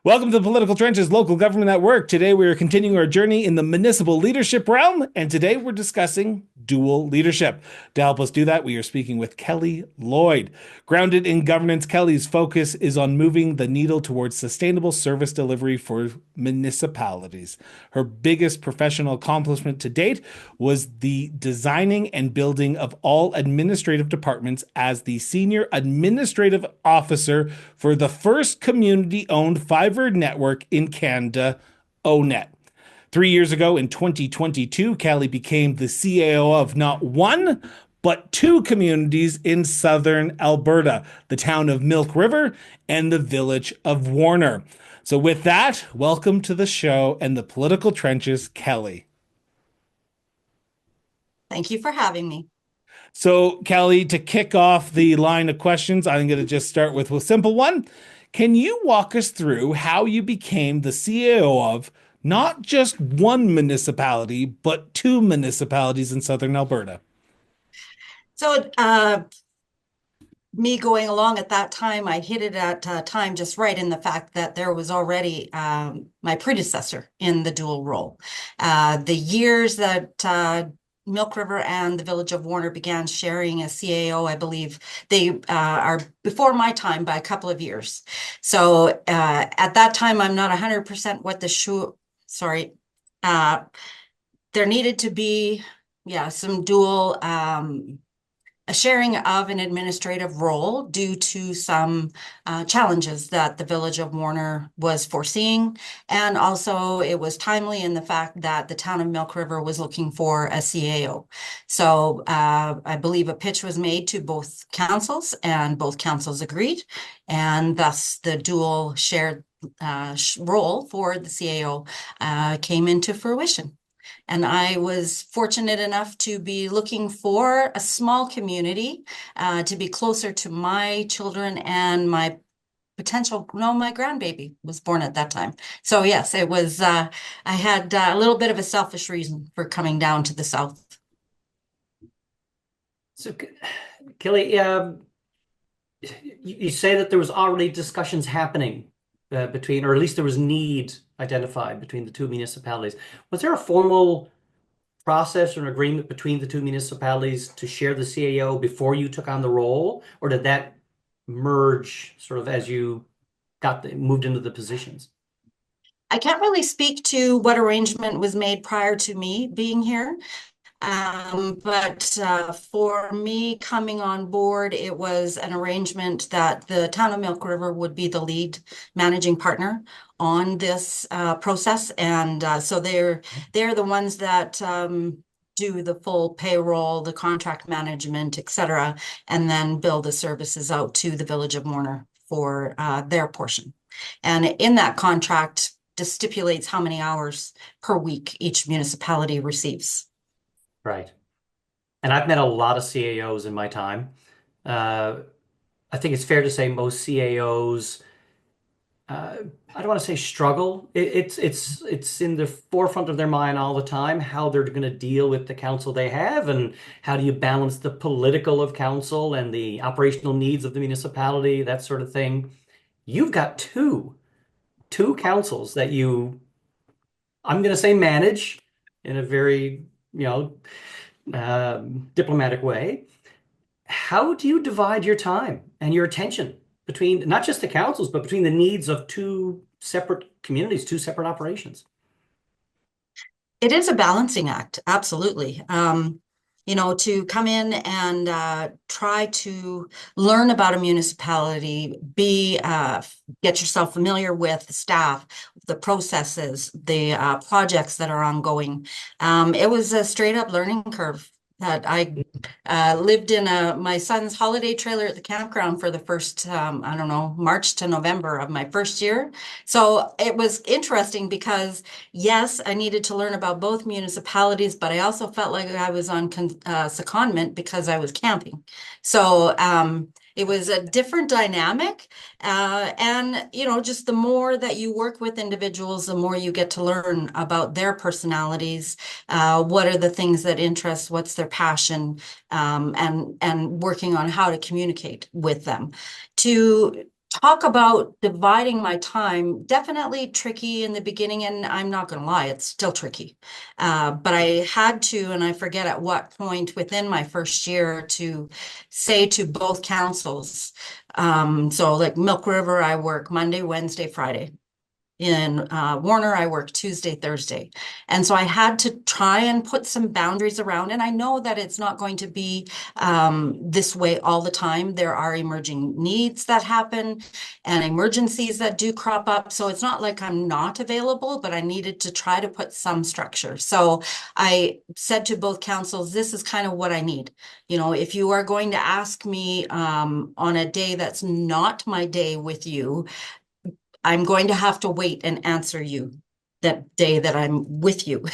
Welcome to the Political Trenches Local Government at Work. Today we are continuing our journey in the municipal leadership realm, and today we're discussing dual leadership. To help us do that, we are speaking with Kelly Lloyd. Grounded in governance, Kelly's focus is on moving the needle towards sustainable service delivery for municipalities. Her biggest professional accomplishment to date was the designing and building of all administrative departments as the senior administrative officer for the first community-owned fibre network in Canada, ONET. 3 years ago, in 2022, Kelly became the CAO of not one, but two communities in southern Alberta, the town of Milk River and the village of Warner. So with that, welcome to the show and the political trenches, Kelly. Thank you for having me. So, Kelly, to kick off the line of questions, I'm going to just start with a simple one. Can you walk us through how you became the CAO of not just one municipality, but two municipalities in southern Alberta? So, me going along at that time, I hit it at a time just right in the fact that there was already my predecessor in the dual role. The years that Milk River and the village of Warner began sharing a CAO, I believe they are before my time by a couple of years. So at that time, I'm not 100% what the sorry. There needed to be, some dual a sharing of an administrative role due to some challenges that the village of Warner was foreseeing. And also it was timely in the fact that the town of Milk River was looking for a CAO. So I believe a pitch was made to both councils and both councils agreed. And thus the dual shared role for the CAO came into fruition. And I was fortunate enough to be looking for a small community to be closer to my children and my my grandbaby was born at that time. So yes, it was, I had a little bit of a selfish reason for coming down to the south. So, Kelly, you say that there was already discussions happening between, or at least there was need identified between the two municipalities. Was there a formal process or an agreement between the two municipalities to share the CAO before you took on the role, or did that merge sort of as you moved into the positions? I can't really speak to what arrangement was made prior to me being here. But for me coming on board, it was an arrangement that the town of Milk River would be the lead managing partner on this process. And so they're the ones that do the full payroll, the contract management, et cetera, and then bill the services out to the village of Warner for their portion. And in that contract, just stipulates how many hours per week each municipality receives. Right. And I've met a lot of CAOs in my time. I think it's fair to say most CAOs, I don't want to say struggle. It's in the forefront of their mind all the time, how they're going to deal with the council they have, and how do you balance the political of council and the operational needs of the municipality, that sort of thing. You've got two councils that I'm going to say manage in a very diplomatic way. How do you divide your time and your attention between not just the councils, but between the needs of two separate communities, two separate operations? It is a balancing act, absolutely. To come in and try to learn about a municipality, get yourself familiar with the staff, the processes, the projects that are ongoing. It was a straight up learning curve that I lived in my son's holiday trailer at the campground for the first, March to November of my first year. So it was interesting because, yes, I needed to learn about both municipalities, but I also felt like I was on secondment because I was camping. So it was a different dynamic. Just the more that you work with individuals, the more you get to learn about their personalities, what are the things that interest, what's their passion, and working on how to communicate with them. To talk about dividing my time, definitely tricky in the beginning, and I'm not going to lie, it's still tricky. But I had to, and I forget at what point within my first year, to say to both councils. So like Milk River, I work Monday, Wednesday, Friday. In Warner, I work Tuesday, Thursday. And so I had to try and put some boundaries around. And I know that it's not going to be this way all the time. There are emerging needs that happen and emergencies that do crop up. So it's not like I'm not available, but I needed to try to put some structure. So I said to both councils, this is kind of what I need. You know, if you are going to ask me on a day that's not my day with you, I'm going to have to wait and answer you that day that I'm with you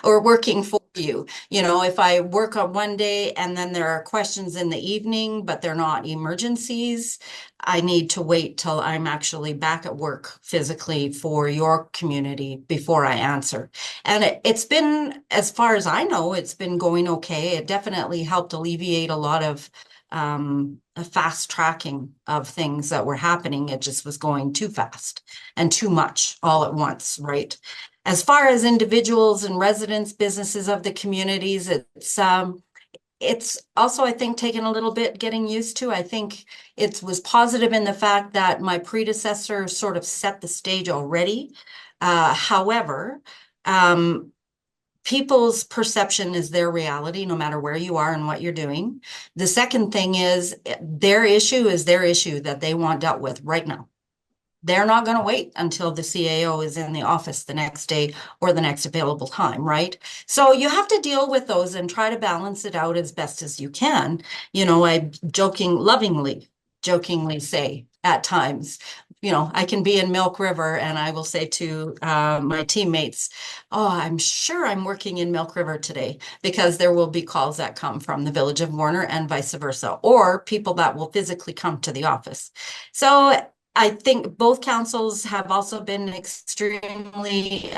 or working for you. You know, if I work on one day and then there are questions in the evening, but they're not emergencies, I need to wait till I'm actually back at work physically for your community before I answer. And it's been, as far as I know, it's been going okay. It definitely helped alleviate a lot of a fast tracking of things that were happening. It just was going too fast and too much all at once, right? As far as individuals and residents, businesses of the communities, it's also, I think, taken a little bit getting used to. I think it was positive in the fact that my predecessor sort of set the stage already. However, people's perception is their reality, no matter where you are and what you're doing. The second thing is their issue is their issue that they want dealt with right now. They're not going to wait until the CAO is in the office the next day or the next available time, right? So you have to deal with those and try to balance it out as best as you can. You know, I jokingly say at times, you know, I can be in Milk River and I will say to my teammates, oh, I'm sure I'm working in Milk River today, because there will be calls that come from the Village of Warner and vice versa, or people that will physically come to the office. So I think both councils have also been extremely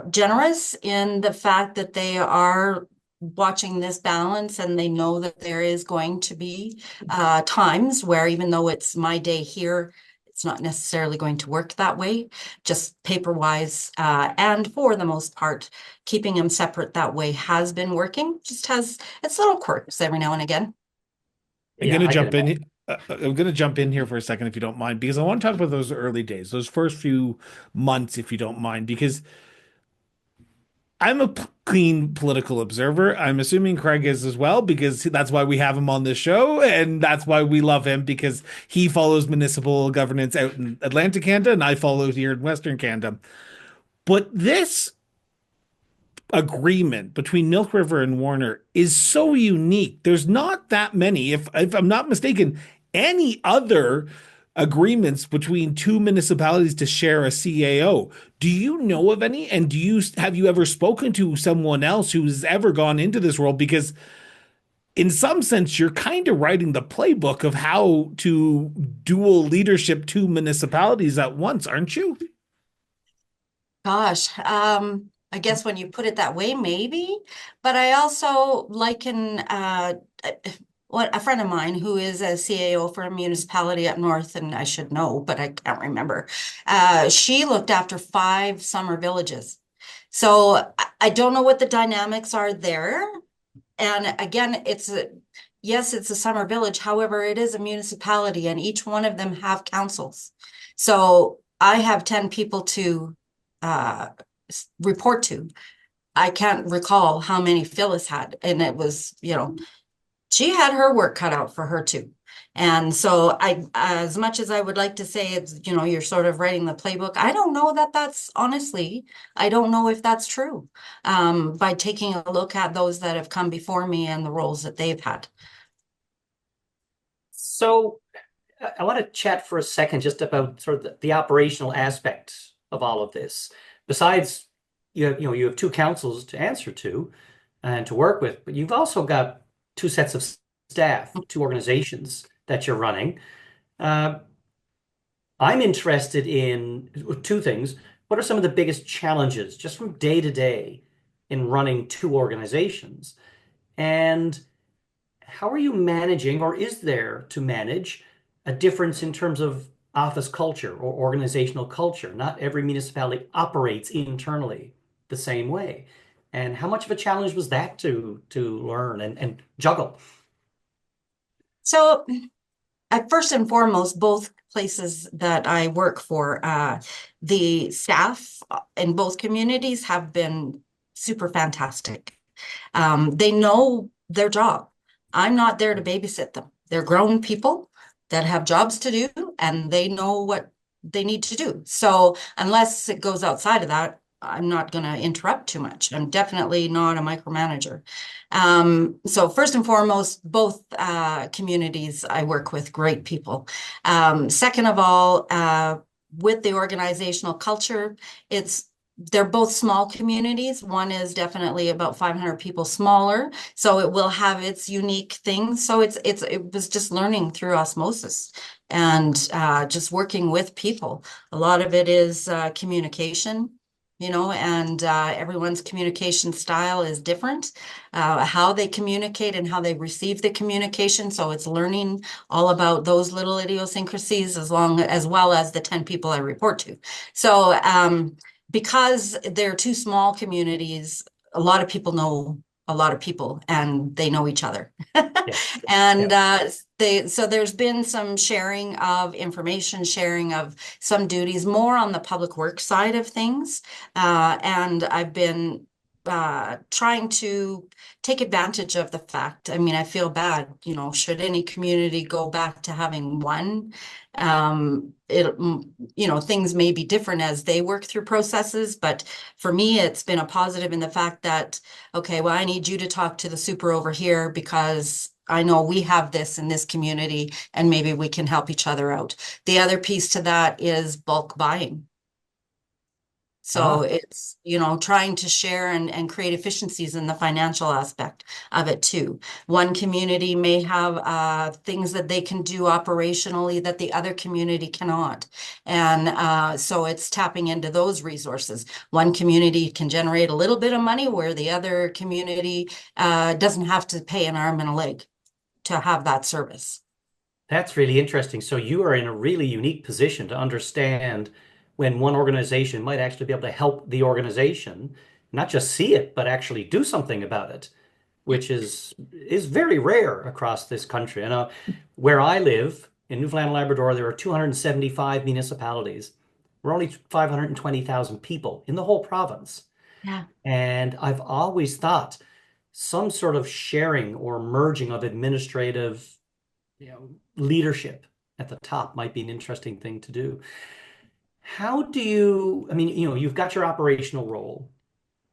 generous in the fact that they are watching this balance, and they know that there is going to be times where, even though it's my day here, it's not necessarily going to work that way, just paper wise. And for the most part, keeping them separate that way has been working. Just has its little quirks every now and again. I'm Yeah, gonna I can jump imagine. in. I'm gonna jump in here for a second, if you don't mind, because I want to talk about those early days, those first few months, if you don't mind, because I'm a clean political observer. I'm assuming Craig is as well, because that's why we have him on this show, and that's why we love him, because he follows municipal governance out in Atlantic Canada, and I follow here in Western Canada. But this agreement between Milk River and Warner is so unique. There's not that many, if I'm not mistaken, any other agreements between two municipalities to share a CAO. Do you know of any? And have you ever spoken to someone else who's ever gone into this role? Because in some sense, you're kind of writing the playbook of how to dual leadership two municipalities at once, aren't you? Gosh, I guess when you put it that way, maybe. But I also liken what a friend of mine who is a CAO for a municipality up north, and I should know, but I can't remember. She looked after 5 summer villages. So I don't know what the dynamics are there. And again, yes, it's a summer village. However, it is a municipality, and each one of them have councils. So I have 10 people to uh, report to. I can't recall how many Phyllis had, and it was, you know, she had her work cut out for her too. And so as much as I would like to say it's, you know, you're sort of writing the playbook, I don't know that that's honestly, I don't know if that's true. By taking a look at those that have come before me and the roles that they've had. So I want to chat for a second just about sort of the operational aspects of all of this. Besides, you have two councils to answer to and to work with, but you've also got two sets of staff, two organizations that you're running. Uh, I'm interested in two things. What are some of the biggest challenges just from day to day in running two organizations? And how are you managing, or is there to manage, a difference in terms of office culture or organizational culture. Not every municipality operates internally the same way. And how much of a challenge was that to learn and juggle? So, first and foremost, both places that I work for, the staff in both communities have been super fantastic. They know their job. I'm not there to babysit them. They're grown people that have jobs to do, and they know what they need to do. So unless it goes outside of that, I'm not going to interrupt too much. I'm definitely not a micromanager. So first and foremost, both communities I work with great people. Second of all, with the organizational culture, they're both small communities. One is definitely about 500 people smaller, so it will have its unique things. So it was just learning through osmosis and just working with people. A lot of it is communication, and everyone's communication style is different. How they communicate and how they receive the communication. So it's learning all about those little idiosyncrasies as well as the 10 people I report to. So because they're two small communities, a lot of people know a lot of people and they know each other. Yeah. And Yeah. so there's been some sharing of information, sharing of some duties, more on the public works side of things. And I've been trying to take advantage of the fact. I mean, I feel bad, should any community go back to having one, things may be different as they work through processes, but for me, it's been a positive in the fact that, okay, well, I need you to talk to the super over here because I know we have this in this community and maybe we can help each other out. The other piece to that is bulk buying. So Ah, it's, trying to share and create efficiencies in the financial aspect of it too. One community may have things that they can do operationally that the other community cannot. And so it's tapping into those resources. One community can generate a little bit of money where the other community doesn't have to pay an arm and a leg to have that service. that's really interesting. So you are in a really unique position to understand when one organization might actually be able to help the organization, not just see it, but actually do something about it, which is very rare across this country. I know where I live in Newfoundland and Labrador, there are 275 municipalities. We're only 520,000 people in the whole province. Yeah. And I've always thought some sort of sharing or merging of administrative, leadership at the top might be an interesting thing to do. How do you, I mean, you've got your operational role.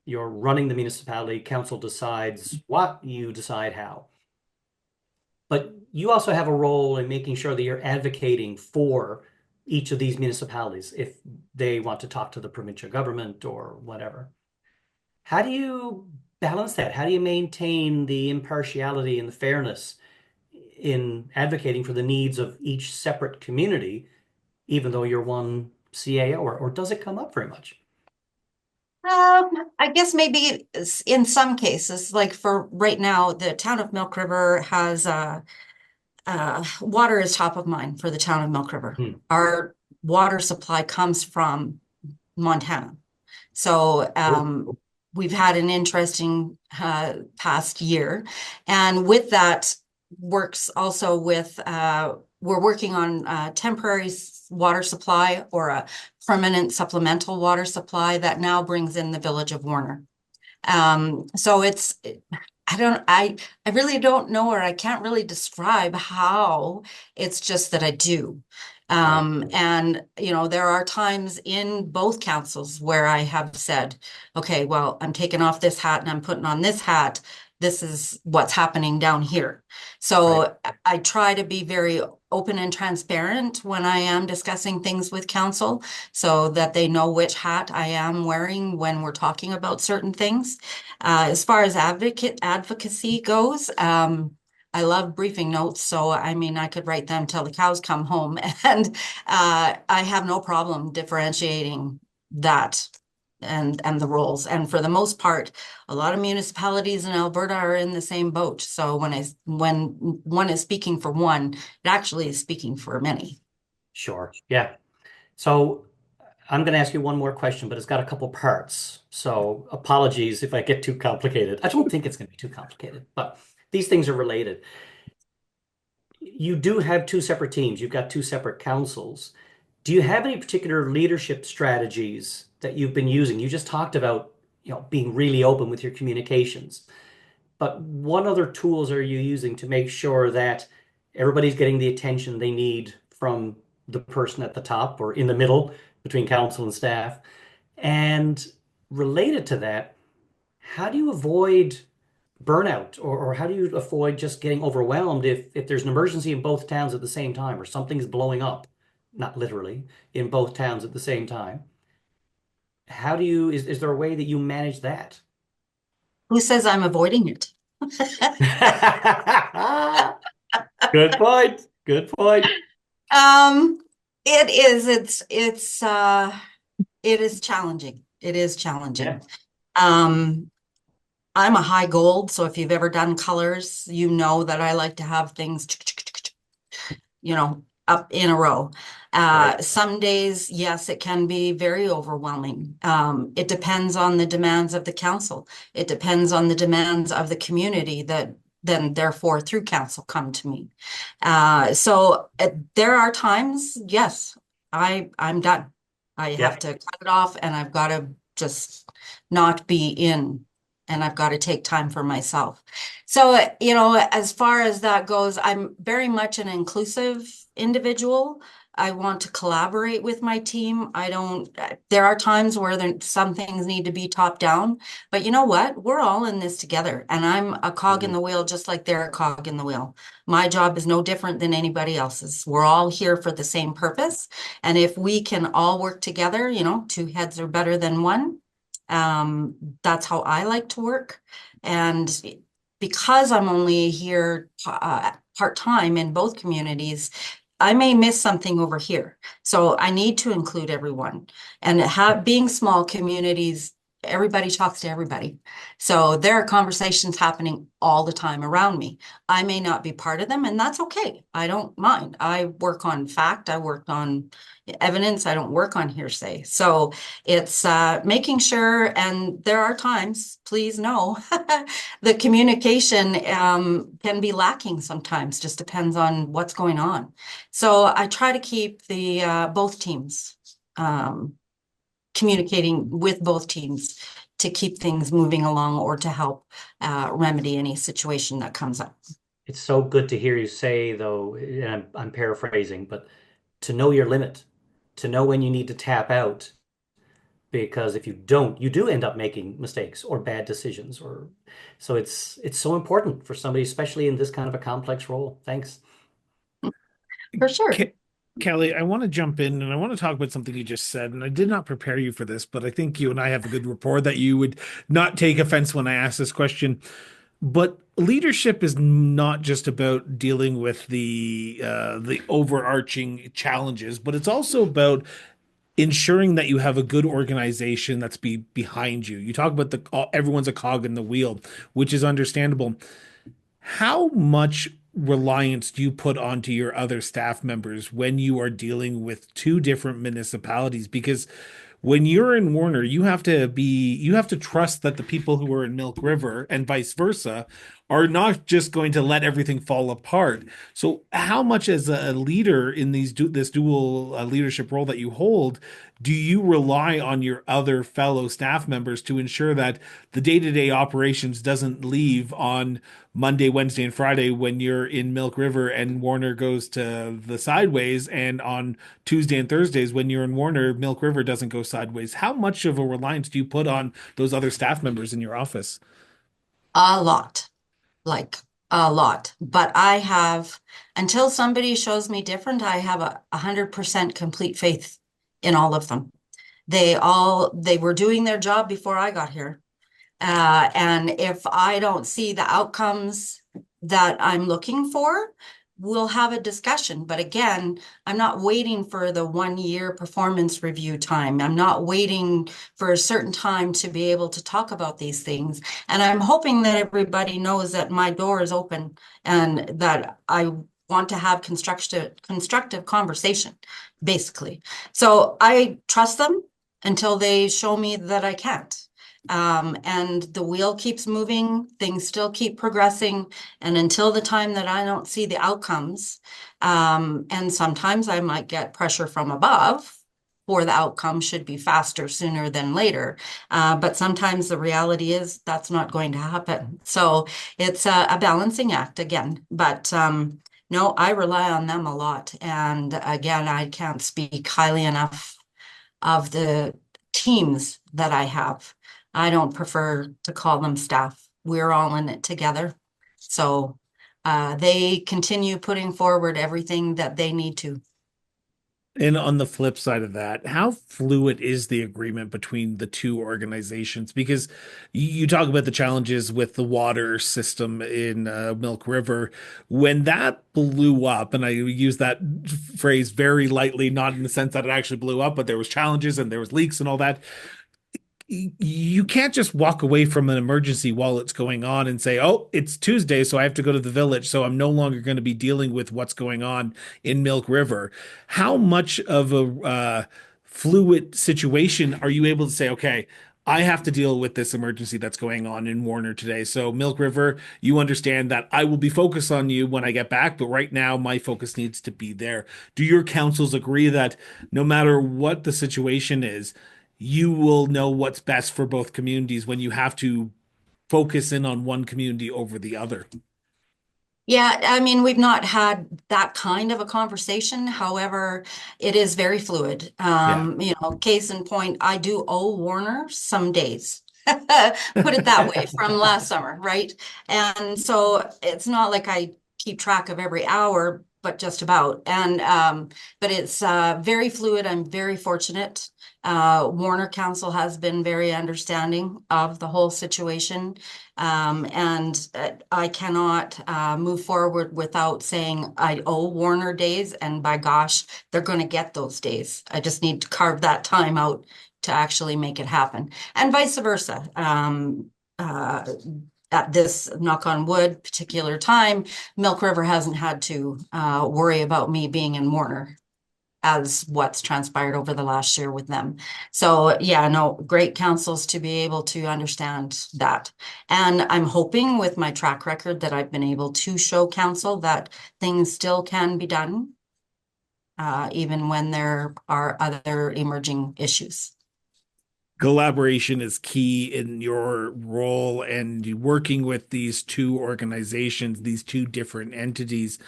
You're running the municipality, council decides what, you decide how. But you also have a role in making sure that you're advocating for each of these municipalities if they want to talk to the provincial government or whatever. How do you balance that? How do you maintain the impartiality and the fairness in advocating for the needs of each separate community, even though you're one CAO, or does it come up very much? I guess maybe in some cases, like for right now, the town of Milk River has water is top of mind for the town of Milk River. Hmm. Our water supply comes from Montana. So Oh, we've had an interesting past year. And with that works also with, we're working on temporary water supply or a permanent supplemental water supply that now brings in the village of Warner. So I really don't know, or I can't really describe how. It's just that I do. right. And there are times in both councils where I have said, okay, well, I'm taking off this hat and I'm putting on this hat. This is what's happening down here. Right. So I try to be very open and transparent when I am discussing things with council so that they know which hat I am wearing when we're talking about certain things. As far as advocacy goes, I love briefing notes. So, I mean, I could write them till the cows come home. And I have no problem differentiating that and the roles. And for the most part, a lot of municipalities in Alberta are in the same boat. So when one is speaking for one, it actually is speaking for many. Sure. Yeah. So I'm going to ask you one more question, but it's got a couple parts. So apologies if I get too complicated. I don't think it's going to be too complicated, but these things are related. You do have two separate teams. You've got two separate councils. Do you have any particular leadership strategies that you've been using? You just talked about, being really open with your communications. But what other tools are you using to make sure that everybody's getting the attention they need from the person at the top or in the middle between council and staff? And related to that, how do you avoid burnout or how do you avoid just getting overwhelmed if there's an emergency in both towns at the same time or something's blowing up, not literally, in both towns at the same time? How do you, is there a way that you manage that? Who says I'm avoiding it? Good point. Good point. It is, it is challenging. It is challenging. Yeah. I'm a high gold, so if you've ever done colors, you know that I like to have things, up in a row. Right. Some days, yes, it can be very overwhelming. It depends on the demands of the council. It depends on the demands of the community that then therefore through council come to me. So there are times, yes, I'm done. I Yeah. have to cut it off and I've got to just not be in and I've got to take time for myself. So, as far as that goes, I'm very much an inclusive individual. I want to collaborate with my team. There are times where some things need to be top down, but you know what? We're all in this together and I'm a cog in the wheel, just like they're a cog in the wheel. My job is no different than anybody else's. We're all here for the same purpose. And if we can all work together, two heads are better than one. That's how I like to work. And because I'm only here part-time in both communities, I may miss something over here. So I need to include everyone. And being small communities, everybody talks to everybody. So there are conversations happening all the time around me. I may not be part of them, and that's okay. I don't mind. I work on fact. I work on evidence. I don't work on hearsay. So it's making sure, and there are times, please know, the communication can be lacking sometimes, just depends on what's going on. So I try to keep the both teams communicating with both teams to keep things moving along or to help remedy any situation that comes up. It's so good to hear you say, though, and I'm paraphrasing, but to know your limit, to know when you need to tap out, because if you don't, you do end up making mistakes or bad decisions. So it's so important for somebody, especially in this kind of a complex role. Thanks. For sure. Kelly, I want to jump in and I want to talk about something you just said. And I did not prepare you for this, but I think you and I have a good rapport that you would not take offense when I ask this question. But leadership is not just about dealing with the overarching challenges, but it's also about ensuring that you have a good organization that's behind you. You talk about everyone's a cog in the wheel, which is understandable. How much reliance do you put onto your other staff members when you are dealing with two different municipalities? Because when you're in Warner, you have to trust that the people who are in Milk River and vice versa are not just going to let everything fall apart. So how much as a leader in this dual leadership role that you hold, do you rely on your other fellow staff members to ensure that the day-to-day operations doesn't leave on Monday, Wednesday, and Friday when you're in Milk River and Warner goes to the sideways, and on Tuesday and Thursdays when you're in Warner, Milk River doesn't go sideways? How much of a reliance do you put on those other staff members in your office? A lot, like a lot. But until somebody shows me different, I have 100% complete faith in all of them. They were doing their job before I got here. And if I don't see the outcomes that I'm looking for, we'll have a discussion. But again, I'm not waiting for the 1 year performance review time. I'm not waiting for a certain time to be able to talk about these things. And I'm hoping that everybody knows that my door is open and that I want to have constructive conversation, basically. So I trust them until they show me that I can't. And the wheel keeps moving, things still keep progressing, and until the time that I don't see the outcomes, and sometimes I might get pressure from above, or the outcome should be faster sooner than later. But sometimes the reality is that's not going to happen. So it's a balancing act again. But no, I rely on them a lot. And again, I can't speak highly enough of the teams that I have. I don't prefer to call them staff. We're all in it together. So they continue putting forward everything that they need to. And on the flip side of that, how fluid is the agreement between the two organizations? Because you talk about the challenges with the water system in Milk River. When that blew up, and I use that phrase very lightly, not in the sense that it actually blew up, but there was challenges and there was leaks and all that, you can't just walk away from an emergency while it's going on and say, oh, it's Tuesday, so I have to go to the village. So I'm no longer going to be dealing with what's going on in Milk River. How much of a fluid situation are you able to say, okay, I have to deal with this emergency that's going on in Warner today. So Milk River, you understand that I will be focused on you when I get back, but right now my focus needs to be there. Do your councils agree that no matter what the situation is, you will know what's best for both communities when you have to focus in on one community over the other? Yeah, I mean, we've not had that kind of a conversation. However, it is very fluid. Yeah. Case in point, I do owe Warner some days. Put it that way, from last summer, right? And so it's not like I keep track of every hour, but just about. And but it's very fluid. I'm very fortunate. Warner Council has been very understanding of the whole situation. And I cannot move forward without saying I owe Warner days, and by gosh, they're going to get those days. I just need to carve that time out to actually make it happen, and vice versa. At this, knock on wood, particular time, Milk River hasn't had to worry about me being in Warner as what's transpired over the last year with them. So yeah, no, great councils to be able to understand that. And I'm hoping with my track record that I've been able to show council that things still can be done, even when there are other emerging issues. Collaboration is key in your role and working with these two organizations, these two different entities.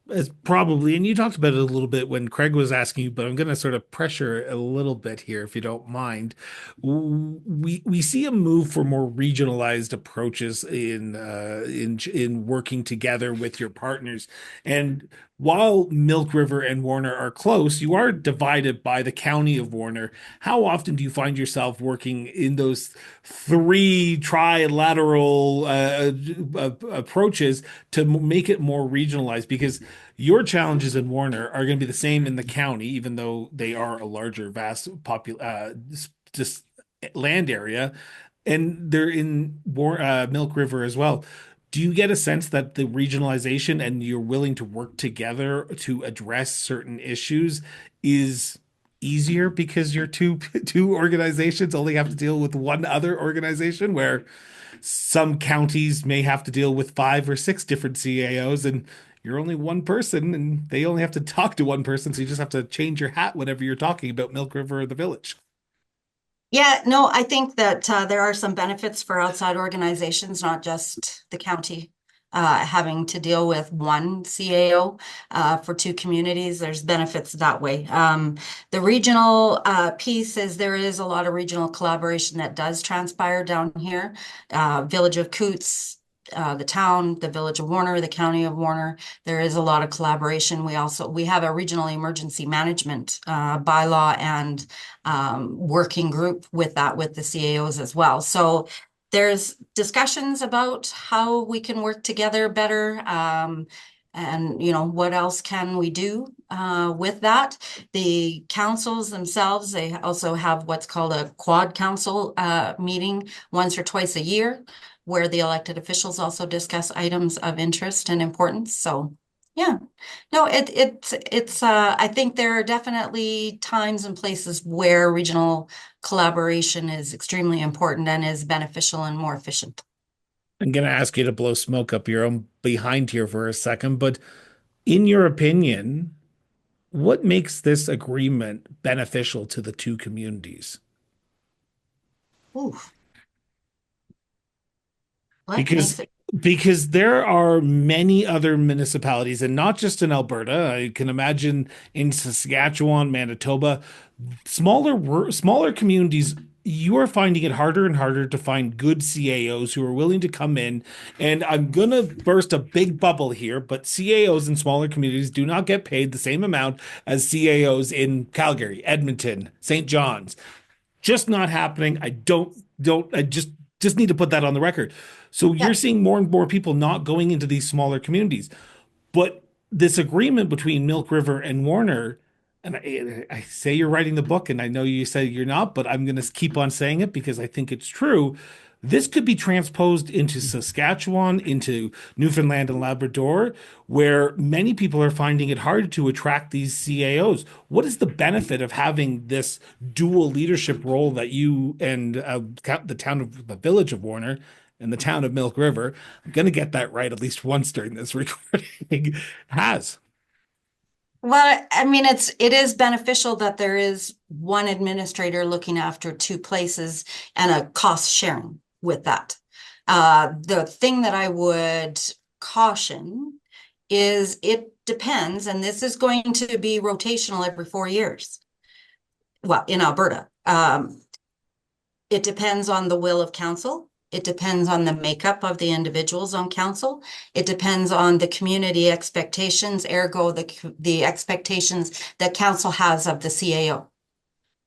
It's probably, and you talked about it a little bit when Craig was asking you, but I'm going to sort of pressure a little bit here, if you don't mind. We see a move for more regionalized approaches in working together with your partners. And while Milk River and Warner are close, you are divided by the county of Warner. How often do you find yourself working in those three trilateral approaches to make it more regionalized? Because your challenges in Warner are going to be the same in the county, even though they are a larger, vast just land area, and they're in Milk River as well. Do you get a sense that the regionalization and you're willing to work together to address certain issues is easier because your two organizations only have to deal with one other organization, where some counties may have to deal with 5 or 6 different CAOs and you're only one person and they only have to talk to one person, so you just have to change your hat whenever you're talking about Milk River or the village? Yeah, no, I think that there are some benefits for outside organizations, not just the county, having to deal with one CAO for 2 communities. There's benefits that way. The regional piece is there is a lot of regional collaboration that does transpire down here. Village of Coots, the town, the village of Warner, the county of Warner. There is a lot of collaboration. We have a regional emergency management bylaw and working group with that with the CAOs as well. So there's discussions about how we can work together better. And, what else can we do with that? The councils themselves, they also have what's called a quad council meeting once or twice a year, where the elected officials also discuss items of interest and importance. So, yeah, no, it's I think there are definitely times and places where regional collaboration is extremely important and is beneficial and more efficient. I'm going to ask you to blow smoke up your own behind here for a second, but in your opinion, what makes this agreement beneficial to the two communities? Ooh, what Because makes it? there are many other municipalities, and not just in Alberta. I can imagine in Saskatchewan, Manitoba, smaller communities. You are finding it harder and harder to find good CAOs who are willing to come in. And I'm gonna burst a big bubble here, but CAOs in smaller communities do not get paid the same amount as CAOs in Calgary, Edmonton, St. John's. Just not happening. I just need to put that on the record. So you're Yeah. seeing more and more people not going into these smaller communities. But this agreement between Milk River and Warner, and I say you're writing the book, and I know you say you're not, but I'm going to keep on saying it because I think it's true. This could be transposed into Saskatchewan, into Newfoundland and Labrador, where many people are finding it hard to attract these CAOs. What is the benefit of having this dual leadership role that you and the village of Warner and the town of Milk River, I'm going to get that right at least once during this recording, has? Well, I mean, it is beneficial that there is one administrator looking after two places and a cost sharing with that. The thing that I would caution is it depends, and this is going to be rotational every 4 years. Well, in Alberta, it depends on the will of council. It depends on the makeup of the individuals on council. It depends on the community expectations, ergo the expectations that council has of the CAO.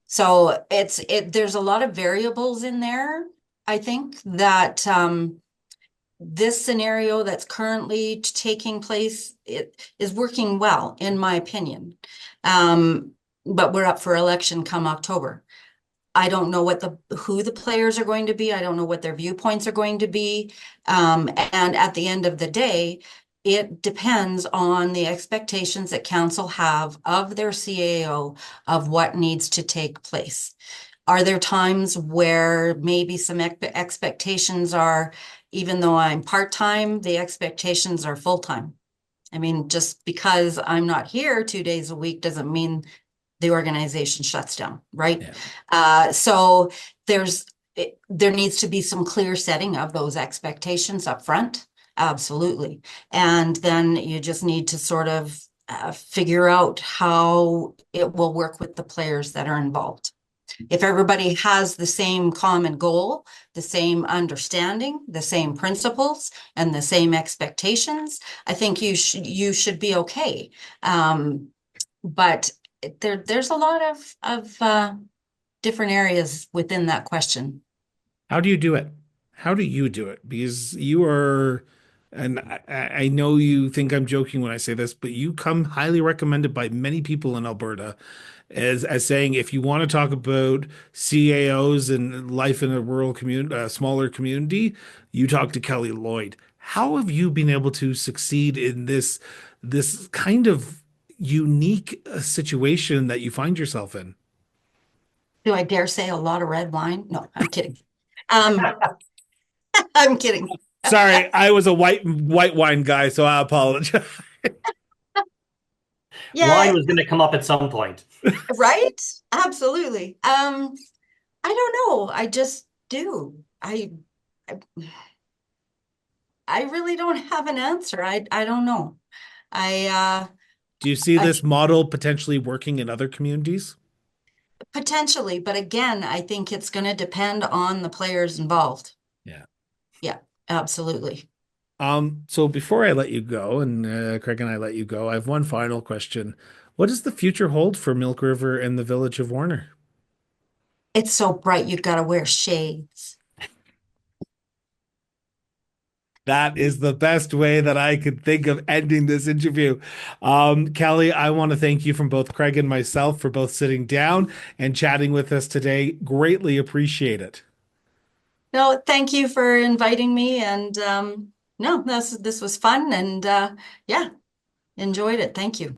So there's a lot of variables in there. I think that this scenario that's currently taking place, it is working well, in my opinion. But we're up for election come October. I don't know who the players are going to be. I don't know what their viewpoints are going to be. And at the end of the day, it depends on the expectations that council have of their CAO of what needs to take place. Are there times where maybe some expectations are, even though I'm part-time, the expectations are full-time? I mean, just because I'm not here 2 days a week doesn't mean the organization shuts down, right? So there needs to be some clear setting of those expectations up front. Absolutely. And then you just need to sort of figure out how it will work with the players that are involved. If everybody has the same common goal, the same understanding, the same principles, and the same expectations, I think you should be okay. But there's a lot of different areas within that question. How do you do it? How do you do it? Because you are, and I know you think I'm joking when I say this, but you come highly recommended by many people in Alberta as saying if you want to talk about CAOs and life in a rural community, a smaller community, you talk to Kelly Lloyd. How have you been able to succeed in this kind of unique situation that you find yourself in? Do I dare say a lot of red wine? No, I'm kidding. Um, I'm kidding. Sorry, I was a white wine guy, so I apologize. Yeah, Wine was going to come up at some point. right? Absolutely. I don't know. I just do. I I really don't have an answer. I don't know. I Do you see I this model potentially working in other communities? potentially, but again, I think it's going to depend on the players involved. Yeah. Yeah, absolutely. So before I let you go, and Craig and I let you go, I have one final question. What does the future hold for Milk River and the village of Warner? It's so bright, you've got to wear shades. That is the best way that I could think of ending this interview. Kelly, I want to thank you from both Craig and myself for both sitting down and chatting with us today. Greatly appreciate it. No, thank you for inviting me. And no, this was fun. And yeah, enjoyed it. Thank you.